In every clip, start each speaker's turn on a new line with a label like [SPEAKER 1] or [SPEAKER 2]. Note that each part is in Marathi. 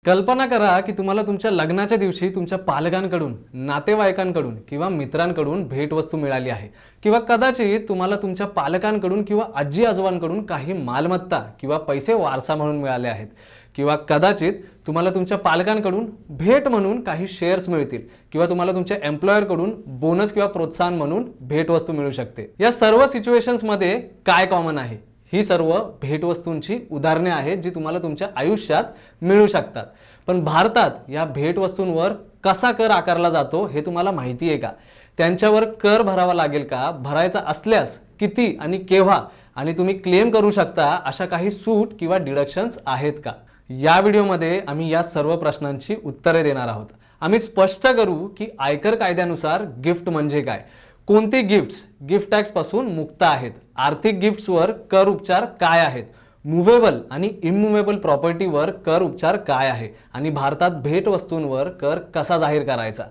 [SPEAKER 1] कल्पना करा की तुम्हाला तुमच्या लग्नाच्या दिवशी तुमच्या पालकांकडून, नातेवाईकांकडून किंवा मित्रांकडून भेटवस्तू मिळाली आहे किंवा कदाचित तुम्हाला तुमच्या पालकांकडून किंवा आजी आजोबांकडून काही मालमत्ता किंवा पैसे वारसा म्हणून मिळाले आहेत किंवा कदाचित तुम्हाला तुमच्या पालकांकडून भेट म्हणून काही शेअर्स मिळतील किंवा तुम्हाला तुमच्या एम्प्लॉयरकडून बोनस किंवा प्रोत्साहन म्हणून भेटवस्तू मिळू शकते। या सर्व सिच्युएशन्समध्ये काय कॉमन आहे? ही सर्व भेटवस्तूंची उदाहरणे आहेत जी तुम्हाला तुमच्या आयुष्यात मिळू शकतात। पण भारतात या भेटवस्तूंवर कसा कर आकारला जातो हे तुम्हाला माहिती आहे का? त्यांच्यावर कर भरावा लागेल का? भरायचा असल्यास किती आणि केव्हा? आणि तुम्ही क्लेम करू शकता अशा काही सूट किंवा डिडक्शन्स आहेत का? या व्हिडिओमध्ये आम्ही या सर्व प्रश्नांची उत्तरे देणार आहोत। आम्ही स्पष्ट करू की आयकर कायद्यानुसार गिफ्ट म्हणजे काय, कोणती गिफ्ट्स गिफ्ट टॅक्स पासून मुक्त आहेत, आर्थिक गिफ्ट्सवर कर उपचार काय आहेत, मुव्हेबल आणि इममुव्हेबल प्रॉपर्टीवर कर उपचार काय आहे आणि भारतात भेटवस्तूंवर कर कसा जाहीर करायचा।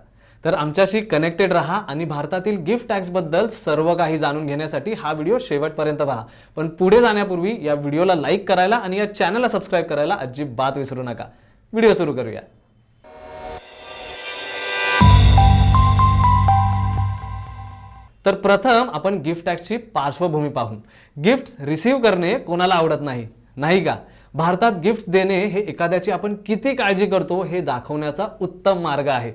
[SPEAKER 1] तर आमच्याशी कनेक्टेड रहा आणि भारतातील गिफ्ट टॅक्स बद्दल सर्व काही जाणून घेण्यासाठी हा व्हिडिओ शेवटपर्यंत पहा। पण पुढे जाण्यापूर्वी या व्हिडिओला लाईक करायला आणि या चॅनलला सबस्क्राइब करायला अजिबात विसरू नका। व्हिडिओ सुरू करूया। तर प्रथम आपण गिफ्ट टॅक्सची पार्श्वभूमी पाहू। गिफ्ट रिसीव्ह करणे कोणाला आवडत नाही, नाही का? भारतात गिफ्ट देणे हे एखाद्याची आपण किती काळजी करतो हे दाखवण्याचा उत्तम मार्ग आहे।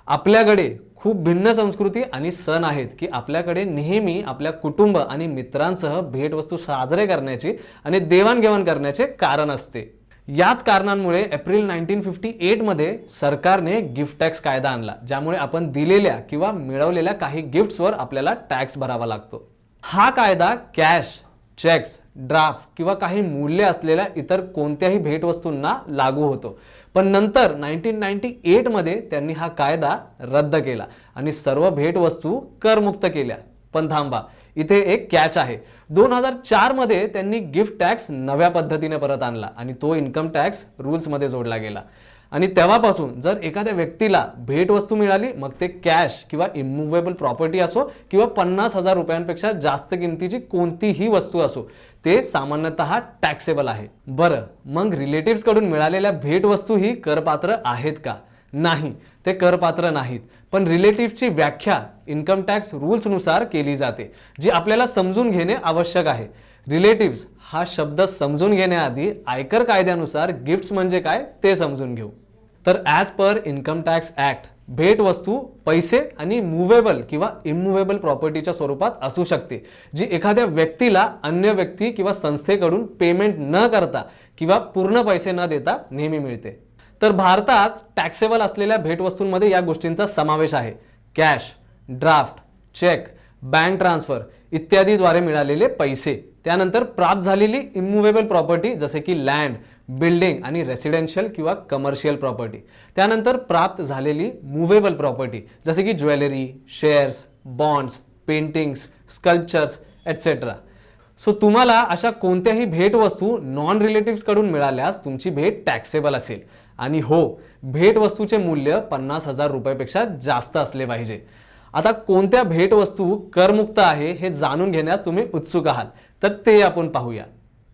[SPEAKER 1] आपल्याकडे खूप भिन्न संस्कृती आणि सण आहेत की आपल्याकडे नेहमी आपल्या कुटुंब आणि मित्रांसह भेटवस्तू साजरे करण्याची आणि देवाणघेवाण करण्याचे कारण असते। याच कारणांमुळे एप्रिल 1958 मध्ये सरकारने गिफ्ट टॅक्स कायदा आणला, ज्यामुळे आपण दिलेल्या किंवा मिळवलेल्या काही गिफ्ट्सवर आपल्याला टॅक्स भरावा लागतो। हा कायदा कॅश, चेक्स, ड्राफ्ट किंवा काही मूल्य असलेल्या इतर कोणत्याही भेटवस्तूंना लागू होतो। पण नंतर 1998 मध्ये त्यांनी हा कायदा रद्द केला आणि सर्व भेटवस्तू करमुक्त केल्या। पण थांबा, इथे एक कॅच आहे। 2004 मध्ये त्यांनी गिफ्ट टॅक्स नव्या पद्धतीने परत आणला आणि तो इन्कम टॅक्स रूल्स मध्ये जोडला गेला। आणि तेव्हापासून जर एखाद्या व्यक्तीला भेटवस्तू मिळाली, मग ते कॅश किंवा इममुव्हेबल प्रॉपर्टी असो किंवा 50,000 रुपयांपेक्षा जास्त किमतीची कोणतीही वस्तू असो, ते सामान्यतः टॅक्सेबल आहे। बरं, मग रिलेटिव्स कडून मिळालेल्या भेटवस्तू ही करपात्र आहेत का? नाही, ते करपात्र नाहीत। पण रिलेटिव्हची व्याख्या इन्कम टॅक्स रूल्स नुसार केली जाते, जी आपल्याला समजून घेणे आवश्यक आहे। रिलेटिव्स हा शब्द समजून घेण्याआधी आयकर कायद्यानुसार गिफ्ट्स म्हणजे काय ते समजून घेऊ। तर as per income tax act, भेटवस्तू पैसे आणि मुव्हेबल किंवा इममुव्हेबल प्रॉपर्टीच्या स्वरूपात असू शकते, जी एखाद्या व्यक्तीला अन्य व्यक्ती किंवा संस्थेकडून पेमेंट न करता किंवा पूर्ण पैसे न देता नेहमी मिळते। तर भारतात टॅक्सेबल असलेल्या भेटवस्तूंमध्ये या गोष्टींचा समावेश आहे: cash, draft, cheque, bank transfer इत्यादीद्वारे मिळालेले पैसे, त्यानंतर प्राप्त झालेली इममुव्हेबल प्रॉपर्टी जसे की लँड, बिल्डिंग आणि रेसिडेन्शियल किंवा कमर्शियल प्रॉपर्टी, त्यानंतर प्राप्त झालेली मुव्हेबल प्रॉपर्टी जसे की jewellery, shares, bonds, paintings, sculptures etcetera. So तुम्हाला अशा कोणत्याही भेटवस्तू नॉन रिलेटिव्स कडून मिळाल्यास तुमची भेट टॅक्सेबल असेल। आणि हो, भेटवस्तूचे मूल्य 50,000 रुपयापेक्षा जास्त असले पाहिजे। आता कोणत्या भेटवस्तू करमुक्त आहे हे जाणून घेण्यास तुम्ही उत्सुक आहात, तर ते आपण पाहूया।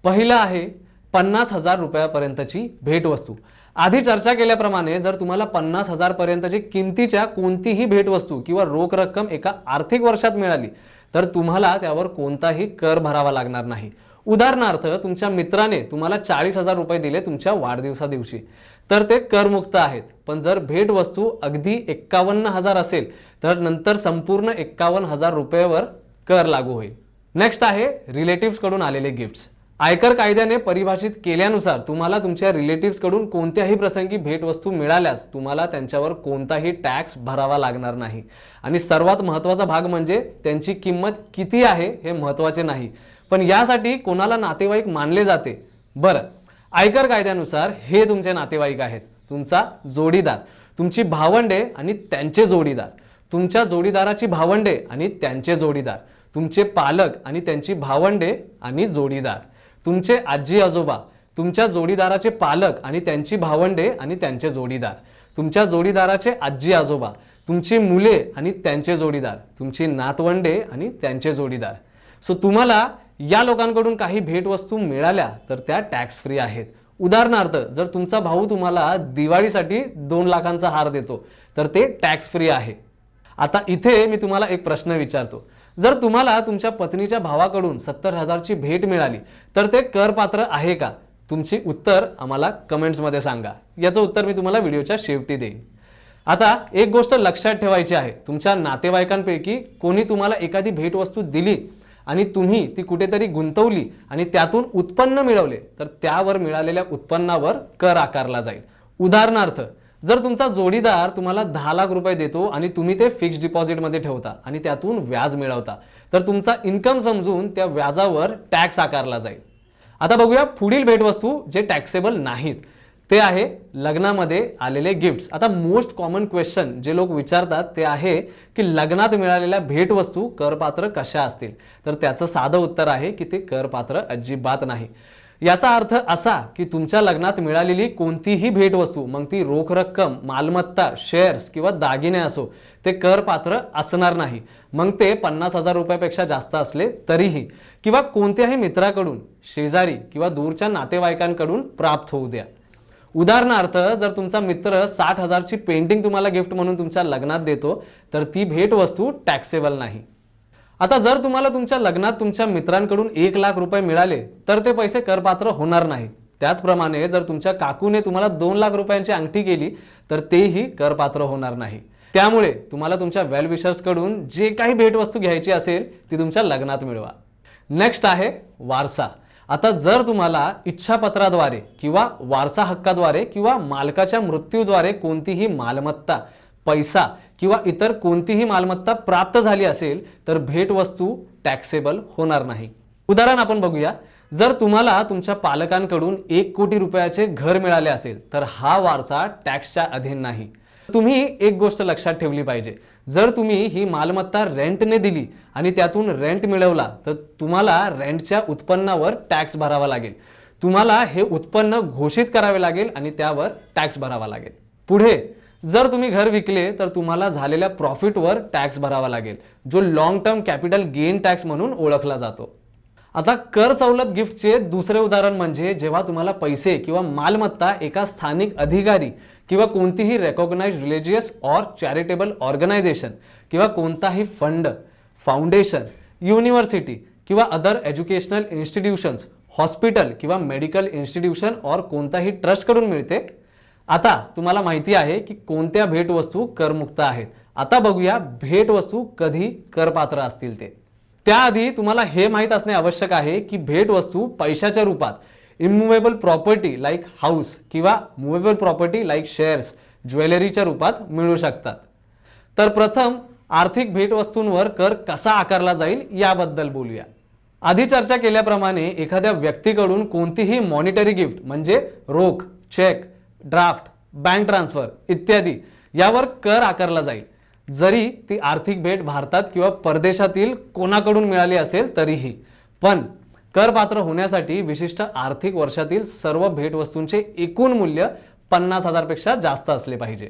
[SPEAKER 1] पहिलं आहे 50,000 रुपयापर्यंतची भेटवस्तू। आधी चर्चा केल्याप्रमाणे जर तुम्हाला 50,000 पर्यंतची किमतीच्या कोणतीही भेटवस्तू किंवा रोख रक्कम एका आर्थिक वर्षात मिळाली, तर तुम्हाला त्यावर कोणताही कर भरावा लागणार नाही। उदाहरणार्थ, तुमच्या मित्राने तुम्हाला 40,000 रुपये दिले तुमच्या वाढदिवसा तर ते करमुक्त आहेत। पण जर भेटवस्तू अगदी 51,000 असेल तर नंतर संपूर्ण 51,000 रुपयावर कर लागू होईल। नेक्स्ट आहे रिलेटिव्स कडून आलेले गिफ्ट्स। आयकर कायद्याने परिभाषित केल्यानुसार तुम्हाला तुमच्या रिलेटिव्स कडून कोणत्याही प्रसंगी भेटवस्तू मिळाल्यास तुम्हाला त्यांच्यावर कोणताही टॅक्स भरावा लागणार नाही। आणि सर्वात महत्त्वाचा भाग म्हणजे त्यांची किंमत किती आहे हे महत्त्वाचे नाही, पण यासाठी कोणाला नातेवाईक मानले जाते। बरं, आयकर कायद्यानुसार हे तुमचे नातेवाईक आहेत: तुमचा जोडीदार, तुमची भावंडे आणि त्यांचे जोडीदार, तुमच्या जोडीदाराची भावंडे आणि त्यांचे जोडीदार, तुमचे पालक आणि त्यांची भावंडे आणि जोडीदार, तुमचे आजी आजोबा, तुमच्या जोडीदाराचे पालक आणि त्यांची भावंडे आणि त्यांचे जोडीदार, तुमच्या जोडीदाराचे आजी आजोबा, तुमची मुले आणि त्यांचे जोडीदार, तुमची नातवंडे आणि त्यांचे जोडीदार। सो तुम्हाला या लोकांकडून काही भेटवस्तू मिळाल्या तर त्या टॅक्स फ्री आहेत। उदाहरणार्थ जर तुमचा भाऊ तुम्हाला दिवाळीसाठी 2 लाखांचा हार देतो तर ते टॅक्स फ्री आहे. आता इथे मी तुम्हाला एक प्रश्न विचारतो, जर तुम्हाला तुमच्या पत्नीच्या भावाकडून 70,000ची भेट मिळाली तर ते करपात्र आहे का? तुमची उत्तर आम्हाला कमेंट्समध्ये सांगा. याचं उत्तर मी तुम्हाला व्हिडिओच्या शेवटी देईन. आता एक गोष्ट लक्षात ठेवायची आहे, तुमच्या नातेवाईकांपैकी कोणी तुम्हाला एखादी भेटवस्तू दिली आणि तुम्ही ती कुठेतरी गुंतवली आणि त्यातून उत्पन्न मिळवले तर त्यावर मिळालेल्या उत्पन्नावर कर आकारला जाईल. उदाहरणार्थ जर तुमचा जोडीदार तुम्हाला 10 लाख रुपये देतो आणि तुम्ही ते फिक्स्ड डिपॉझिटमध्ये ठेवता आणि त्यातून व्याज मिळवता तर तुमचा इन्कम समजून त्या व्याजावर टॅक्स आकारला जाईल. आता बघूया पुढील भेटवस्तू जे टॅक्सेबल नाहीत, ते आहे लग्नामध्ये आलेले गिफ्ट्स. आता मोस्ट कॉमन क्वेश्चन जे लोक विचारतात ते आहे की लग्नात मिळालेल्या भेटवस्तू करपात्र कशा असतील? तर त्याचं साधं उत्तर आहे की ते करपात्र अजिबात नाही. याचा अर्थ असा की तुमच्या लग्नात मिळालेली कोणतीही भेटवस्तू, मग ती रोख रक्कम, मालमत्ता, शेअर्स किंवा दागिने असो, ते करपात्र असणार नाही. मग ते 50,000 रुपयापेक्षा जास्त असले तरीही, किंवा कोणत्याही मित्राकडून, शेजारी किंवा दूरच्या नातेवाईकांकडून प्राप्त होऊ द्या. उदाहरणार्थ जर तुमचा मित्र 60,000ची पेंटिंग तुम्हाला गिफ्ट म्हणून तुमच्या लग्नात देतो तर ती भेटवस्तू टॅक्सेबल नाही. आता जर तुम्हाला तुमच्या लग्नात तुमच्या मित्रांकडून 1 लाख रुपये मिळाले तर ते पैसे करपात्र होणार नाही. त्याचप्रमाणे जर तुमच्या काकूने तुम्हाला 2 लाख रुपयांची अंगठी केली तर तेही करपात्र होणार नाही. त्यामुळे तुम्हाला तुमच्या वेल विशर्सकडून जे काही भेटवस्तू घ्यायची असेल ती तुमच्या लग्नात मिळवा. नेक्स्ट आहे वारसा. आता जर तुम्हाला इच्छापत्राद्वारे किंवा वारसा हक्काद्वारे किंवा मालकाच्या मृत्यूद्वारे कोणतीही मालमत्ता, पैसा किंवा इतर कोणतीही मालमत्ता प्राप्त झाली असेल तर भेटवस्तू टॅक्सेबल होणार नाही. उदाहरण आपण बघूया. जर तुम्हाला तुमच्या पालकांकडून 1 कोटी रुपयाचे घर मिळाले असेल तर हा वारसा टॅक्सच्या अधीन नाही. तुम्ही एक गोष्ट लक्षात ठेवली पाहिजे, जर तुम्ही ही मालमत्ता रेंटने दिली आणि त्यातून रेंट मिळवला तर तुम्हाला रेंटच्या उत्पन्नावर टॅक्स भरावा लागेल. तुम्हाला हे उत्पन्न घोषित करावे लागेल आणि त्यावर टॅक्स भरावा लागेल. पुढे जर तुम्ही घर विकले तर तुम्हाला झालेल्या प्रॉफिटवर टॅक्स भरावा लागेल, जो long term capital gain tax म्हणून ओळखला जातो. आता कर सवलत गिफ्टचे दुसरे उदाहरण म्हणजे जेव्हा तुम्हाला पैसे किंवा मालमत्ता एका स्थानिक अधिकारी किंवा कोणतीही रेकॉग्नाइज्ड रिलिजियस ऑर चॅरिटेबल ऑर्गनायझेशन किंवा कोणताही फंड, फाउंडेशन, युनिव्हर्सिटी किंवा अदर एज्युकेशनल इन्स्टिट्यूशन्स, हॉस्पिटल किंवा मेडिकल इन्स्टिट्यूशन ऑर कोणताही ट्रस्टकडून मिळते. आता तुम्हाला माहिती आहे की कोणत्या भेटवस्तू करमुक्त आहेत. आता बघूया भेटवस्तू कधी करपात्र असतील ते. त्याआधी तुम्हाला हे माहीत असणे आवश्यक आहे की भेटवस्तू पैशाच्या रूपात, इमूवेबल प्रॉपर्टी लाईक हाऊस किंवा मूवेबल प्रॉपर्टी लाईक शेअर्स, ज्वेलरीच्या रूपात मिळू शकतात. तर प्रथम आर्थिक भेटवस्तूंवर कर कसा आकारला जाईल याबद्दल बोलूया. आधी चर्चा केल्याप्रमाणे एखाद्या व्यक्तीकडून कोणतीही मॉनिटरी गिफ्ट म्हणजे रोख, चेक, ड्राफ्ट, बँक ट्रान्सफर इत्यादी यावर कर आकारला जाईल, जरी ती आर्थिक भेट भारतात किंवा परदेशातील कोणाकडून मिळाली असेल तरीही. पण करपात्र होण्यासाठी विशिष्ट आर्थिक वर्षातील सर्व भेटवस्तूंचे एकूण मूल्य 50,000 पेक्षा जास्त असले पाहिजे.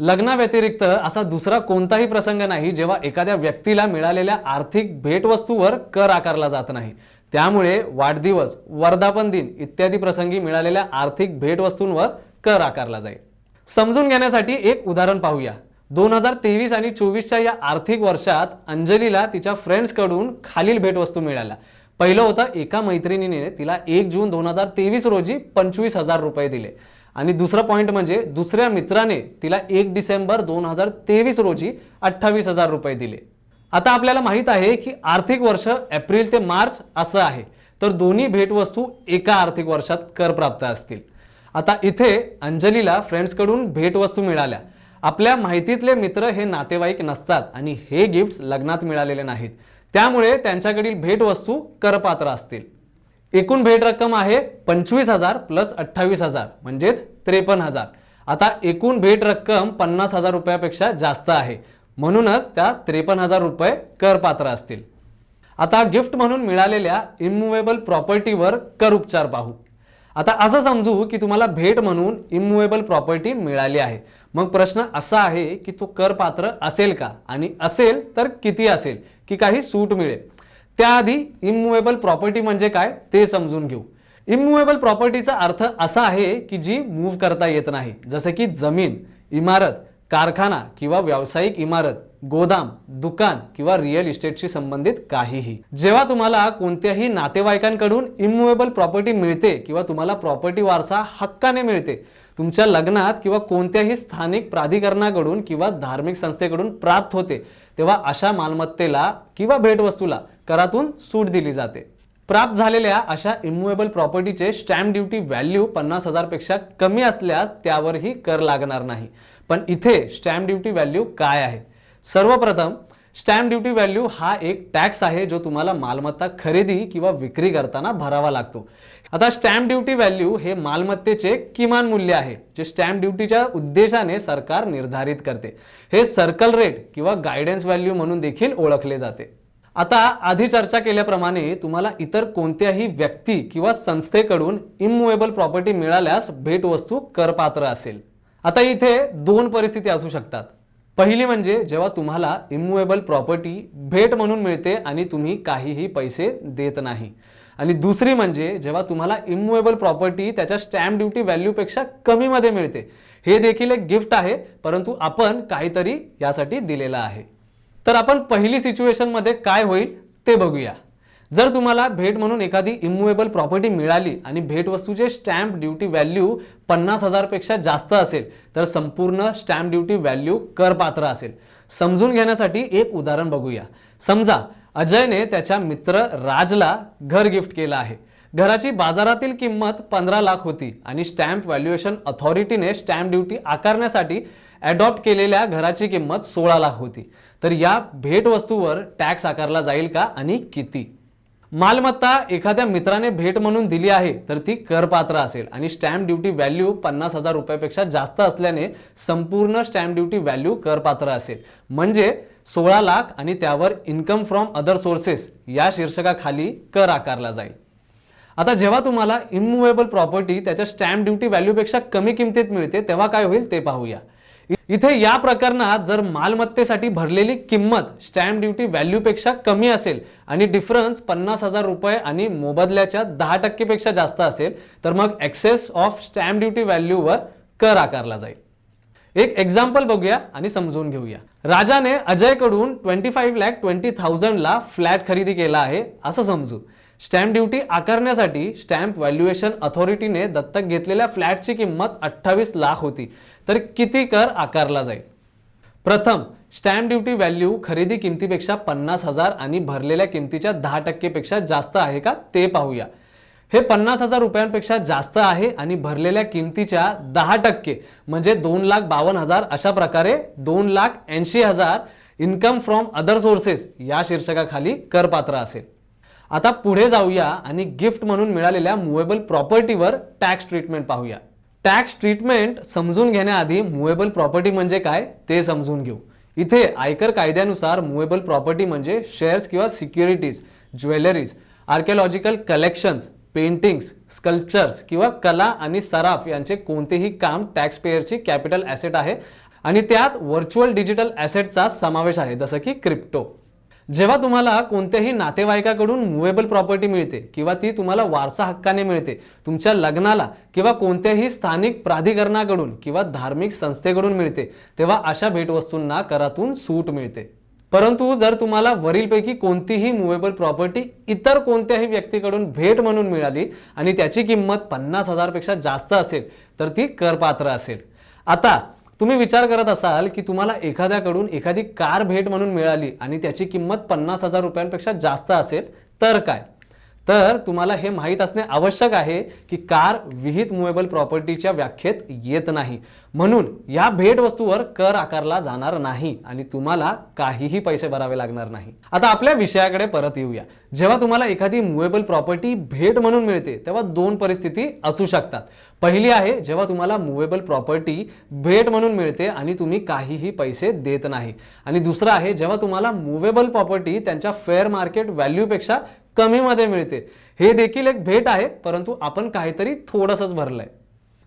[SPEAKER 1] लग्नाव्यतिरिक्त असा दुसरा कोणताही प्रसंग नाही जेव्हा एखाद्या व्यक्तीला मिळालेल्या आर्थिक भेटवस्तूवर कर आकारला जात नाही. त्यामुळे वाढदिवस, वर्धापन दिन इत्यादी प्रसंगी मिळालेल्या आर्थिक भेटवस्तूंवर कर आकारला जाईल. समजून घेण्यासाठी एक उदाहरण पाहूया. 2023 आणि 24च्या या आर्थिक वर्षात अंजलीला तिच्या फ्रेंड्सकडून खालील भेटवस्तू मिळाल्या. पहिलं होतं, एका मैत्रिणीने तिला 1 जून 2023 रोजी 25,000 रुपये दिले. आणि दुसरा पॉईंट म्हणजे दुसऱ्या मित्राने तिला 1 डिसेंबर 2023 रोजी 28,000 रुपये दिले. आता आपल्याला माहित आहे की आर्थिक वर्ष एप्रिल ते मार्च असं आहे, तर दोन्ही भेटवस्तू एका आर्थिक वर्षात करप्राप्त असतील. आता इथे अंजलीला फ्रेंड्सकडून भेटवस्तू मिळाल्या. आपल्या माहितीतले मित्र हे नातेवाईक नसतात आणि हे गिफ्ट्स लग्नात मिळालेले नाहीत, त्यामुळे त्यांच्याकडील भेटवस्तू करपात्र असतील. एकूण भेट रक्कम आहे 25,000 प्लस 28,000 म्हणजेच 53,000. आता एकूण भेट रक्कम 50,000 रुपयापेक्षा जास्त आहे, म्हणूनच त्या 53,000 रुपये करपात्र असतील. आता गिफ्ट म्हणून मिळालेल्या इमूवेबल प्रॉपर्टीवर कर उपचार पाहू. आता असं समजू की तुम्हाला भेट म्हणून इमूवेबल प्रॉपर्टी मिळाली आहे. मग प्रश्न असा आहे की तो करपात्र असेल का, आणि असेल तर किती असेल, की काही सूट मिळेल. त्याआधी इमूवेबल प्रॉपर्टी म्हणजे काय ते समजून घेऊ. इमूव्हेबल प्रॉपर्टीचा अर्थ असा आहे की जी मूव्ह करता येत नाही, जसे की जमीन, इमारत, कारखाना किंवा व्यावसायिक इमारत, गोदाम, दुकान किंवा रिअल इस्टेटशी संबंधित काहीही. जेव्हा तुम्हाला कोणत्याही नातेवाईकांकडून इमूव्हेबल प्रॉपर्टी मिळते किंवा तुम्हाला प्रॉपर्टी वारसा हक्काने मिळते, तुमच्या लग्नात किंवा कोणत्याही स्थानिक प्राधिकरणाकडून किंवा धार्मिक संस्थेकडून प्राप्त होते, तेव्हा अशा मालमत्तेला किंवा भेटवस्तूला करातून सूट दिली जाते. प्राप्त झालेल्या अशा इमूव्हेबल प्रॉपर्टीचे स्टॅम्प ड्युटी व्हॅल्यू 50,000 पेक्षा कमी असल्यास त्यावरही कर लागणार नाही. पण इथे स्टॅम्प ड्युटी व्हॅल्यू काय आहे? सर्वप्रथम स्टॅम्प ड्युटी व्हॅल्यू हा एक टॅक्स आहे जो तुम्हाला मालमत्ता खरेदी किंवा विक्री करताना भरावा लागतो. आता स्टॅम्प ड्युटी व्हॅल्यू हे मालमत्तेचे किमान मूल्य आहे जे स्टॅम्प ड्युटीच्या उद्देशाने सरकार निर्धारित करते. हे सर्कल रेट किंवा गायडन्स व्हॅल्यू म्हणून देखील ओळखले जाते. आता आधी चर्चा केल्याप्रमाणे तुम्हाला इतर कोणत्याही व्यक्ती किंवा संस्थेकडून इमूव्हेबल प्रॉपर्टी मिळाल्यास भेटवस्तू करपात्र असेल. आता इथे दोन परिस्थिती असू शकतात. पहिली म्हणजे जेव्हा तुम्हाला इमूव्हेबल प्रॉपर्टी भेट म्हणून मिळते आणि तुम्ही काहीही पैसे देत नाही. आणि दुसरी म्हणजे जेव्हा तुम्हाला इमूव्हेबल प्रॉपर्टी त्याच्या स्टॅम्प ड्युटी व्हॅल्यूपेक्षा कमीमध्ये मिळते. हे देखील एक गिफ्ट आहे, परंतु आपण काहीतरी यासाठी दिलेलं आहे. तर आपण पहिली सिच्युएशन मध्ये काय होईल ते बघूया. जर तुम्हाला भेट म्हणून एखादी इमूव्हेबल प्रॉपर्टी मिळाली आणि भेटवस्तूचे स्टॅम्प ड्युटी व्हॅल्यू 50,000 पेक्षा जास्त असेल तर संपूर्ण स्टॅम्प ड्युटी व्हॅल्यू करपात्र असेल. समजून घेण्यासाठी एक उदाहरण बघूया. समजा अजयने त्याच्या मित्र राजला घर गिफ्ट केलं आहे. घराची बाजारातील किंमत 15 लाख होती आणि स्टॅम्प व्हॅल्युएशन अथॉरिटीने स्टॅम्प ड्युटी आकारण्यासाठी अडॉप्ट केलेल्या घराची किंमत 16 लाख होती. तर या भेटवस्तूवर टॅक्स आकारला जाईल का आणि किती? मालमत्ता एखाद्या मित्राने भेट म्हणून दिली आहे तर ती करपात्र असेल आणि स्टॅम्प ड्युटी व्हॅल्यू 50,000 रुपयापेक्षा जास्त असल्याने संपूर्ण स्टॅम्प ड्युटी व्हॅल्यू करपात्र असेल. म्हणजे 16 लाख आणि त्यावर इन्कम फ्रॉम अदर सोर्सेस या शीर्षकाखाली कर आकारला जाईल. आता जेव्हा तुम्हाला इमूव्हेबल प्रॉपर्टी त्याच्या स्टॅम्प ड्युटी व्हॅल्यूपेक्षा कमी किमतीत मिळते तेव्हा काय होईल ते पाहूया. इथे या प्रकरणात जर मालमत्तेसाठी भरलेली किंमत स्टॅम्प ड्युटी व्हॅल्यूपेक्षा कमी असेल आणि डिफरन्स 50,000 रुपये आणि मोबदल्याच्या 10% पेक्षा जास्त असेल तर मग एक्सेस ऑफ स्टॅम्प ड्युटी व्हॅल्यूवर कर आकारला जाईल. एक एक्झाम्पल बघूया आणि समजून घेऊया. राजाने अजयकडून 25,20,000 ला फ्लॅट खरेदी केला आहे असं समजू. स्टॅम्प ड्युटी आकारण्यासाठी स्टॅम्प व्हॅल्युएशन अथॉरिटीने दत्तक घेतलेल्या फ्लॅटची किंमत 28 लाख होती. तर किती कर आकारला जाईल? प्रथम स्टॅम्प ड्युटी व्हॅल्यू खरेदी किमतीपेक्षा 50,000 आणि भरलेल्या किमतीच्या 10% पेक्षा जास्त आहे का ते पाहूया. हे 50,000 रुपयांपेक्षा जास्त आहे आणि भरलेल्या किमतीच्या 10% म्हणजे 2,52,000. अशा प्रकारे 2,80,000 इन्कम फ्रॉम अदर सोर्सेस या शीर्षकाखाली करपात्र असेल. आता पुढे जाऊया आणि गिफ्ट म्हणून मिळालेल्या मूव्हेबल प्रॉपर्टीवर टॅक्स ट्रीटमेंट पाहूया. टॅक्स ट्रीटमेंट समजून घेण्याआधी मूव्हेबल प्रॉपर्टी म्हणजे काय ते समजून घेऊ. इथे आयकर कायद्यानुसार मूव्हेबल प्रॉपर्टी म्हणजे शेअर्स किंवा securities, jewelleries, archaeological collections, paintings, sculptures किंवा कला आणि सराफ यांचे कोणतेही काम टॅक्स पेयरची कॅपिटल ॲसेट आहे आणि त्यात व्हर्च्युअल डिजिटल ॲसेटचा समावेश आहे जसं की क्रिप्टो. जेव्हा तुम्हाला कोणत्याही नातेवाईकाकडून मूव्हेबल प्रॉपर्टी मिळते किंवा ती तुम्हाला वारसा हक्काने मिळते, तुमच्या लग्नाला किंवा कोणत्याही स्थानिक प्राधिकरणाकडून किंवा धार्मिक संस्थेकडून मिळते, तेव्हा अशा भेटवस्तूंना करातून सूट मिळते. परंतु जर तुम्हाला वरीलपैकी कोणतीही मूव्हेबल प्रॉपर्टी इतर कोणत्याही व्यक्तीकडून भेट म्हणून मिळाली आणि त्याची किंमत 50,000 पेक्षा जास्त असेल तर ती करपात्र असेल. आता तुम्ही विचार करत असाल की तुम्हाला एखाद्याकडून एखादी कार भेट म्हणून मिळाली आणि त्याची किंमत 50,000 रुपयांपेक्षा जास्त असेल तर काय? तर तुम्हाला हे माहीत असणे आवश्यक आहे की कार विहित मूव्हेबल प्रॉपर्टीच्या व्याख्येत येत नाही, म्हणून या भेटवस्तूवर कर आकारला जाणार नाही आणि तुम्हाला काहीही पैसे भरावे लागणार नाही. आता आपल्या विषयाकडे परत येऊया. जेव्हा तुम्हाला एखादी मूव्हेबल प्रॉपर्टी भेट म्हणून मिळते तेव्हा दोन परिस्थिती असू शकतात. पहिली आहे जेव्हा तुम्हाला मूव्हेबल प्रॉपर्टी भेट म्हणून मिळते आणि तुम्ही काहीही पैसे देत नाही, आणि दुसरं आहे जेव्हा तुम्हाला मूव्हेबल प्रॉपर्टी त्यांच्या फेअर मार्केट व्हॅल्यूपेक्षा कमी मध्ये मिळते. हे देखील एक भेट आहे, परंतु आपण काहीतरी थोडंसंच भरलंय.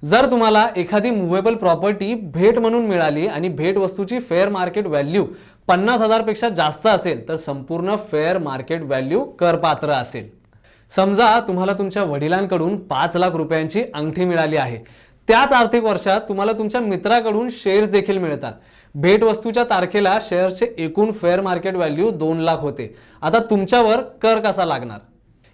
[SPEAKER 1] जर तुम्हाला एखादी मूव्हेबल प्रॉपर्टी भेट म्हणून मिळाली आणि भेट वस्तूची फेअर मार्केट व्हॅल्यू 50,000 पेक्षा जास्त असेल तर संपूर्ण फेअर मार्केट व्हॅल्यू करपात्र असेल. समजा तुम्हाला तुमच्या वडिलांकडून 5 लाख रुपयांची अंगठी मिळाली आहे. त्याच आर्थिक वर्षात तुम्हाला तुमच्या मित्राकडून शेअर्स देखील मिळतात. भेटवस्तूच्या तारखेला शेअर्सचे एकूण फेअर मार्केट व्हॅल्यू 2 लाख होते. आता तुमच्यावर कर कसा लागणार?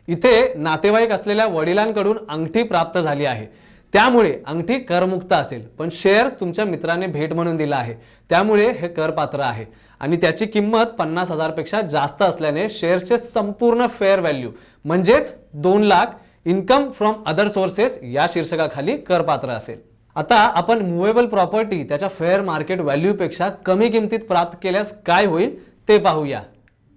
[SPEAKER 1] इथे नातेवाईक असलेल्या वडिलांकडून अंगठी प्राप्त झाली आहे, त्यामुळे अंगठी करमुक्त असेल. पण शेअर्स तुमच्या मित्राने भेट म्हणून दिला आहे, त्यामुळे हे करपात्र आहे. आणि त्याची किंमत 50,000 पेक्षा जास्त असल्याने शेअर्सचे संपूर्ण फेअर व्हॅल्यू म्हणजेच 2 lakh income from other sources या शीर्षकाखाली करपात्र असेल. आता आपण मुव्हेबल प्रॉपर्टी त्याच्या फेअर मार्केट व्हॅल्यू पेक्षा कमी किमतीत प्राप्त केल्यास काय होईल ते पाहूया.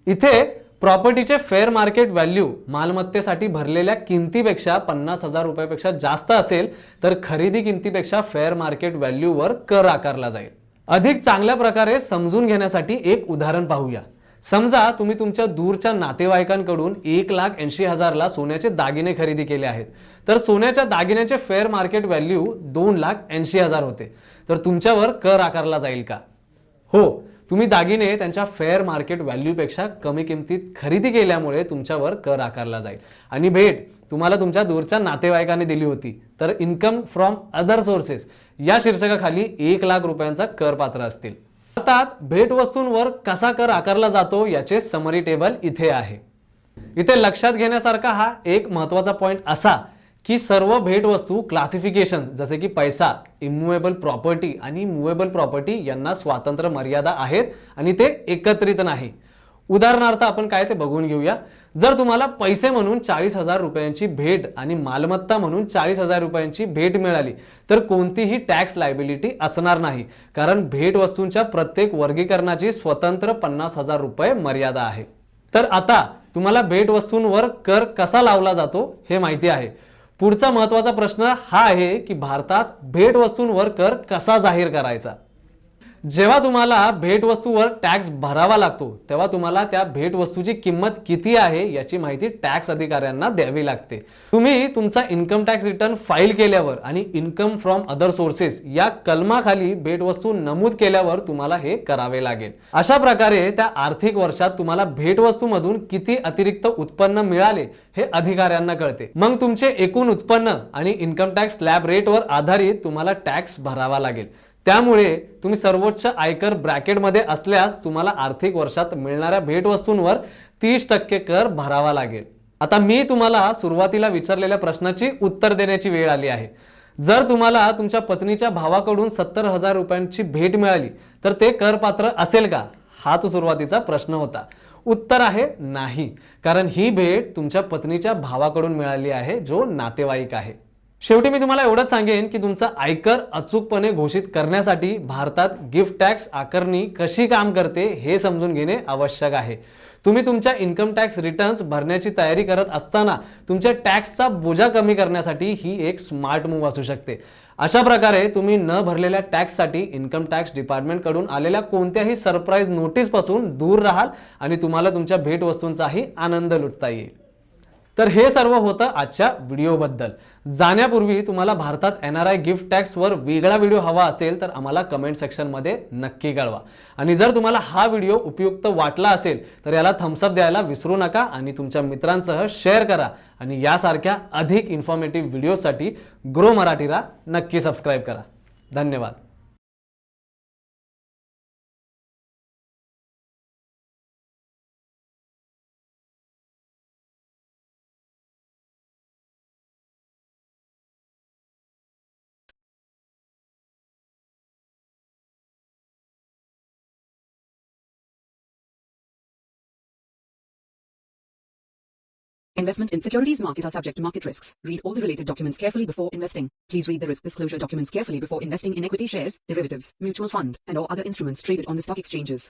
[SPEAKER 1] इथे प्रॉपर्टीचे फेअर मार्केट व्हॅल्यू मालमत्तेसाठी भरलेल्या किमतीपेक्षा 50,000 रुपयापेक्षा जास्त असेल तर खरेदी किमतीपेक्षा फेअर मार्केट व्हॅल्यूवर कर आकारला जाईल. अधिक चांगल्या प्रकारे समजून घेण्यासाठी एक उदाहरण पाहूया. समजा तुम्ही तुमच्या दूरच्या नातेवाईकांकडून 1,80,000ला सोन्याचे दागिने खरेदी केले आहेत. तर सोन्याच्या दागिन्याचे फेअर मार्केट व्हॅल्यू 2,80,000 होते. तर तुमच्यावर कर आकारला जाईल का? हो, तुम्ही दागिने त्यांच्या फेअर मार्केट व्हॅल्यूपेक्षा कमी किमतीत खरेदी केल्यामुळे तुमच्यावर कर आकारला जाईल. आणि भेट तुम्हाला तुमच्या दूरच्या नातेवाईकाने दिली होती, तर इन्कम फ्रॉम अदर सोर्सेस या शीर्षकाखाली 1 लाख रुपयांचा कर पात्र असतील. भारतात भेटवस्तूंवर कसा कर आकारला जातो याचे समरी टेबल इथे आहे. इथे लक्षात घेण्यासारखा हा एक महत्त्वाचा पॉइंट असा की सर्व भेटवस्तू क्लासिफिकेशन जसे की पैसा, इम्मुवेबल प्रॉपर्टी आणि मुवेबल प्रॉपर्टी यांना स्वतंत्र मर्यादा आहेत आणि ते एकत्रित नाही. उदाहरणार्थ आपण काय ते बघून घेऊया. जर तुम्हाला पैसे म्हणून 40,000 रुपयांची भेट आणि मालमत्ता म्हणून 40,000 रुपयांची भेट मिळाली तर कोणतीही टॅक्स लायबिलिटी असणार नाही, कारण भेटवस्तूंच्या प्रत्येक वर्गीकरणाची स्वतंत्र 50,000 रुपये मर्यादा आहे. तर आता तुम्हाला भेटवस्तूंवर कर कसा लावला जातो हे माहिती आहे. पुढचा महत्त्वाचा प्रश्न हा आहे की भारतात भेटवस्तूंवर कर कसा जाहीर करायचा. जेव्हा तुम्हाला भेटवस्तूवर टॅक्स भरावा लागतो तेव्हा तुम्हाला त्या भेटवस्तूची किंमत किती आहे याची माहिती टॅक्स अधिकाऱ्यांना द्यावी लागते. तुम्ही तुमचा इन्कम टॅक्स रिटर्न फाईल केल्यावर आणि इन्कम फ्रॉम अदर सोर्सेस या कलमाखाली भेटवस्तू नमूद केल्यावर तुम्हाला हे करावे लागेल. अशा प्रकारे त्या आर्थिक वर्षात तुम्हाला भेटवस्तूमधून किती अतिरिक्त उत्पन्न मिळाले हे अधिकाऱ्यांना कळते. मग तुमचे एकूण उत्पन्न आणि इन्कम टॅक्स स्लॅब रेटवर आधारित तुम्हाला टॅक्स भरावा लागेल. त्यामुळे तुम्ही सर्वोच्च आयकर ब्रॅकेटमध्ये असल्यास तुम्हाला आर्थिक वर्षात मिळणाऱ्या भेटवस्तूंवर 30% कर भरावा लागेल. आता मी तुम्हाला सुरुवातीला विचारलेल्या प्रश्नाची उत्तर देण्याची वेळ आली आहे. जर तुम्हाला तुमच्या पत्नीच्या भावाकडून 70,000 रुपयांची भेट मिळाली तर ते करपात्र असेल का? हा तो सुरुवातीचा प्रश्न होता. उत्तर आहे नाही, कारण ही भेट तुमच्या पत्नीच्या भावाकडून मिळाली आहे जो नातेवाईक आहे. शेवटी मी तुम्हाला एवढंच सांगेन की तुमचा आयकर अचूकपणे घोषित करण्यासाठी भारतात गिफ्ट टॅक्स आकारणी कशी काम करते हे समजून घेणे आवश्यक आहे. तुम्ही तुमच्या इन्कम टॅक्स रिटर्न्स भरण्याची तयारी करत असताना तुमच्या टॅक्सचा बोजा कमी करण्यासाठी ही एक स्मार्ट मूव्ह असू शकते. अशा प्रकारे तुम्ही न भरलेल्या टॅक्ससाठी इन्कम टॅक्स डिपार्टमेंटकडून आलेल्या कोणत्याही सरप्राईज नोटीसपासून दूर राहाल आणि तुम्हाला तुमच्या भेटवस्तूंचाही आनंद लुटता येईल. तर हे सर्व होतं आजच्या व्हिडिओबद्दल. जाण्यापूर्वी तुम्हाला भारतात NRI गिफ्ट टॅक्सवर वेगळा व्हिडिओ हवा असेल तर आम्हाला कमेंट सेक्शनमध्ये नक्की कळवा. आणि जर तुम्हाला हा व्हिडिओ उपयुक्त वाटला असेल तर याला थम्सअप द्यायला विसरू नका आणि तुमच्या मित्रांसह शेअर करा. आणि यासारख्या अधिक इन्फॉर्मेटिव्ह व्हिडिओसाठी ग्रो मराठीला नक्की सबस्क्राईब करा. धन्यवाद.
[SPEAKER 2] Investment in securities market are subject to market risks. Read all the related documents carefully before investing. Please read the risk disclosure documents carefully before investing in equity shares, derivatives, mutual fund, and or other instruments traded on the stock exchanges.